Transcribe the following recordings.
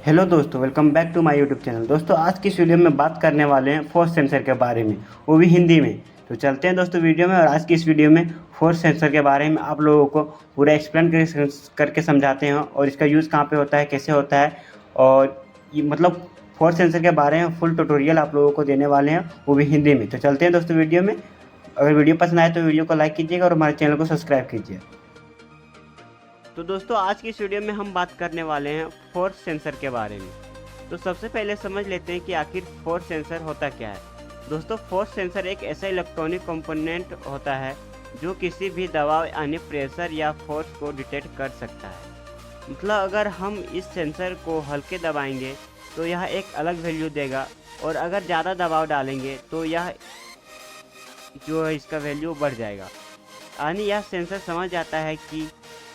Hello दोस्तों, welcome back to my YouTube channel. दोस्तों, आज की इस वीडियो में बात करने वाले हैं फोर्स सेंसर के बारे में, वो भी हिंदी में। तो चलते हैं दोस्तों वीडियो में। और आज की इस वीडियो में फोर्स सेंसर के बारे में आप लोगों को पूरा एक्सप्लेन करके समझाते हैं, और इसका यूज़ कहाँ पे होता है, कैसे होता है, और ये मतलब फोर्स सेंसर के बारे में फुल ट्यूटोरियल आप लोगों को देने वाले हैं, वो भी हिंदी में। तो चलते हैं दोस्तों वीडियो में। अगर वीडियो पसंद आए तो वीडियो को लाइक कीजिएगा और हमारे चैनल को सब्सक्राइब कीजिए। तो दोस्तों, आज की इस वीडियो में हम बात करने वाले हैं फोर्स सेंसर के बारे में। तो सबसे पहले समझ लेते हैं कि आखिर फोर्स सेंसर होता क्या है। दोस्तों, फोर्स सेंसर एक ऐसा इलेक्ट्रॉनिक कंपोनेंट होता है जो किसी भी दबाव यानी प्रेशर या फोर्स को डिटेक्ट कर सकता है। मतलब अगर हम इस सेंसर को हल्के दबाएंगे तो यह एक अलग वैल्यू देगा, और अगर ज़्यादा दबाव डालेंगे तो यह जो है इसका वैल्यू बढ़ जाएगा। यानी यह सेंसर समझ जाता है कि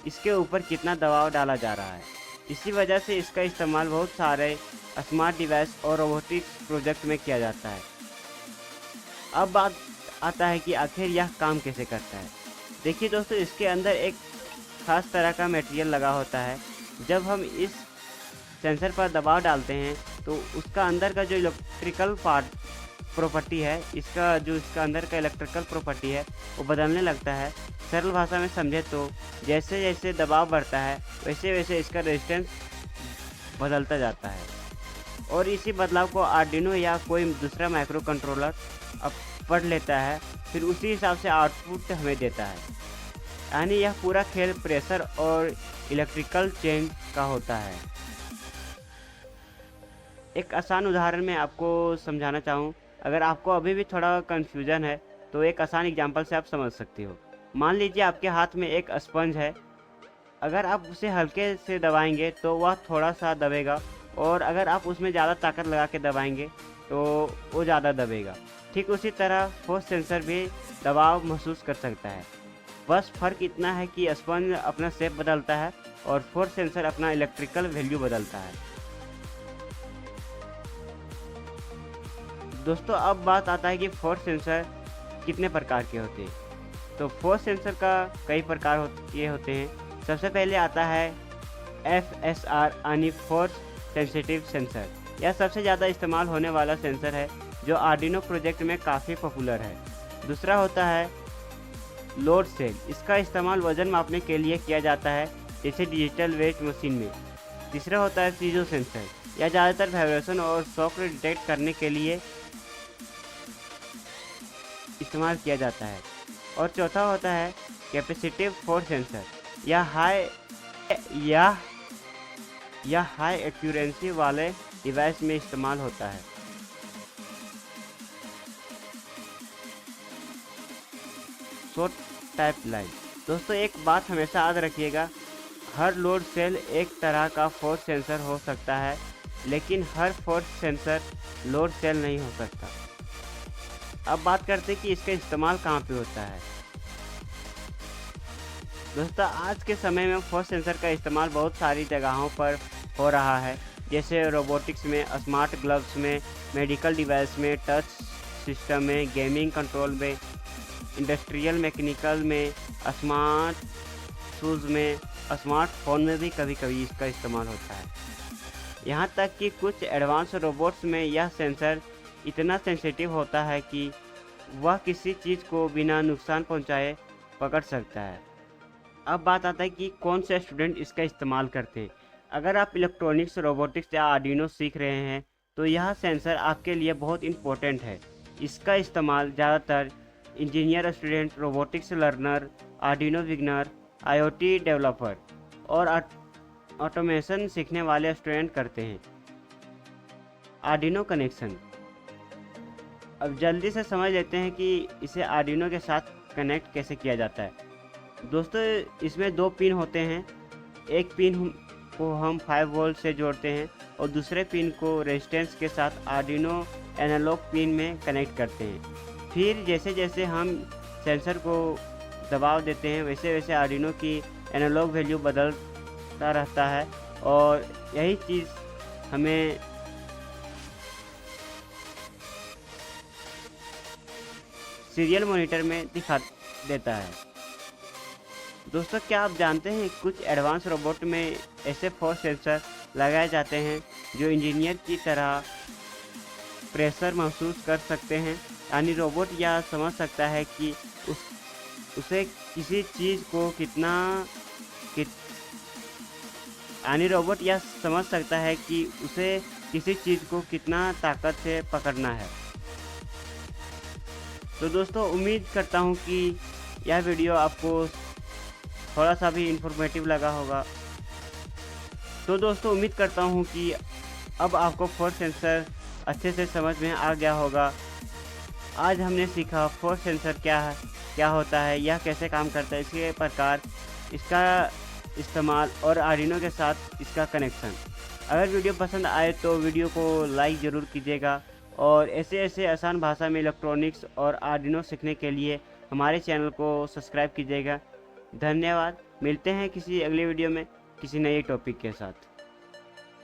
इसके ऊपर कितना दबाव डाला जा रहा है। इसी वजह से इसका इस्तेमाल बहुत सारे स्मार्ट डिवाइस और रोबोटिक्स प्रोजेक्ट में किया जाता है। अब बात आता है कि आखिर यह काम कैसे करता है। देखिए दोस्तों, इसके अंदर एक खास तरह का मटेरियल लगा होता है। जब हम इस सेंसर पर दबाव डालते हैं तो उसका अंदर का जो इलेक्ट्रिकल प्रॉपर्टी है, इसका अंदर का इलेक्ट्रिकल प्रॉपर्टी है, वो बदलने लगता है। सरल भाषा में समझे तो जैसे जैसे दबाव बढ़ता है वैसे वैसे इसका रेजिस्टेंस बदलता जाता है, और इसी बदलाव को आर्डिनो या कोई दूसरा माइक्रो कंट्रोलर अब पढ़ लेता है, फिर उसी हिसाब से आउटपुट हमें देता है। यानी यह पूरा खेल प्रेशर और इलेक्ट्रिकल चेंज का होता है। एक आसान उदाहरण में आपको समझाना चाहूँ, अगर आपको अभी भी थोड़ा कन्फ्यूजन है तो एक आसान एग्जांपल से आप समझ सकते हो। मान लीजिए आपके हाथ में एक स्पंज है। अगर आप उसे हल्के से दबाएंगे तो वह थोड़ा सा दबेगा, और अगर आप उसमें ज़्यादा ताकत लगा के दबाएंगे तो वो ज़्यादा दबेगा। ठीक उसी तरह फोर्स सेंसर भी दबाव महसूस कर सकता है। बस फ़र्क इतना है कि स्पंज अपना शेप बदलता है और फोर्स सेंसर अपना इलेक्ट्रिकल वैल्यू बदलता है। दोस्तों, अब बात आता है कि फोर्स सेंसर कितने प्रकार के होते हैं। तो फोर्स सेंसर का कई प्रकार होते हैं। सबसे पहले आता है FSR यानी फोर्स सेंसिटिव सेंसर। यह सबसे ज़्यादा इस्तेमाल होने वाला सेंसर है जो आर्डिनो प्रोजेक्ट में काफ़ी पॉपुलर है। दूसरा होता है लोड सेल। इसका इस्तेमाल वज़न मापने के लिए किया जाता है, जैसे डिजिटल वेट मशीन में। तीसरा होता है पीजो सेंसर। यह ज़्यादातर वाइब्रेशन और शॉक डिटेक्ट करने के लिए इस्तेमाल किया जाता है। और चौथा होता है कैपेसिटिव फोर्स सेंसर। यह हाई एक्यूरेंसी वाले डिवाइस में इस्तेमाल होता है। Short type line. दोस्तों, एक बात हमेशा याद रखिएगा, हर लोड सेल एक तरह का फोर्स सेंसर हो सकता है, लेकिन हर फोर्स सेंसर लोड सेल नहीं हो सकता। अब बात करते हैं कि इसका इस्तेमाल कहाँ पे होता है। दोस्तों, आज के समय में फोर्स सेंसर का इस्तेमाल बहुत सारी जगहों पर हो रहा है, जैसे रोबोटिक्स में, स्मार्ट ग्लव्स में, मेडिकल डिवाइस में, टच सिस्टम में, गेमिंग कंट्रोल में, इंडस्ट्रियल मैकेनिकल में, स्मार्ट शूज़ में, स्मार्टफोन में भी कभी कभी इसका इस्तेमाल होता है। यहाँ तक कि कुछ एडवांस रोबोट्स में यह सेंसर इतना सेंसिटिव होता है कि वह किसी चीज़ को बिना नुकसान पहुँचाए पकड़ सकता है। अब बात आता है कि कौन से स्टूडेंट इसका इस्तेमाल करते हैं। अगर आप इलेक्ट्रॉनिक्स, रोबोटिक्स या आर्डिनो सीख रहे हैं तो यह सेंसर आपके लिए बहुत इम्पोर्टेंट है। इसका इस्तेमाल ज़्यादातर engineer student, robotics learner, Arduino beginner, IoT developer और ऑटोमेशन सीखने वाले स्टूडेंट करते हैं। Arduino connection. अब जल्दी से समझ लेते हैं कि इसे आर्डिनो के साथ कनेक्ट कैसे किया जाता है। दोस्तों, इसमें दो पिन होते हैं। एक पिन को हम 5 वोल्ट से जोड़ते हैं और दूसरे पिन को रेजिस्टेंस के साथ आर्डिनो एनालॉग पिन में कनेक्ट करते हैं। फिर जैसे जैसे हम सेंसर को दबाव देते हैं वैसे वैसे आर्डिनो की एनालॉग वैल्यू बदलता रहता है, और यही चीज़ हमें सीरियल मॉनिटर में दिखा देता है। दोस्तों, क्या आप जानते हैं कुछ एडवांस रोबोट में ऐसे फोर्स सेंसर लगाए जाते हैं जो इंजीनियर की तरह प्रेशर महसूस कर सकते हैं। यानी रोबोट यह समझ सकता है कि उसे किसी चीज़ को कितना कि यानी रोबोट यह समझ सकता है कि उसे किसी चीज़ को कितना ताकत से पकड़ना है। तो दोस्तों उम्मीद करता हूँ कि यह वीडियो आपको थोड़ा सा भी इंफॉर्मेटिव लगा होगा। तो दोस्तों उम्मीद करता हूँ कि अब आपको फोर्स सेंसर अच्छे से समझ में आ गया होगा। आज हमने सीखा फोर्स सेंसर क्या होता है, यह कैसे काम करता है, इसके प्रकार, इसका इस्तेमाल और आर्डिनो के साथ इसका कनेक्शन। अगर वीडियो पसंद आए तो वीडियो को लाइक ज़रूर कीजिएगा और ऐसे आसान भाषा में इलेक्ट्रॉनिक्स और आर्डिनो सीखने के लिए हमारे चैनल को सब्सक्राइब कीजिएगा। धन्यवाद। मिलते हैं किसी अगले वीडियो में किसी नए टॉपिक के साथ।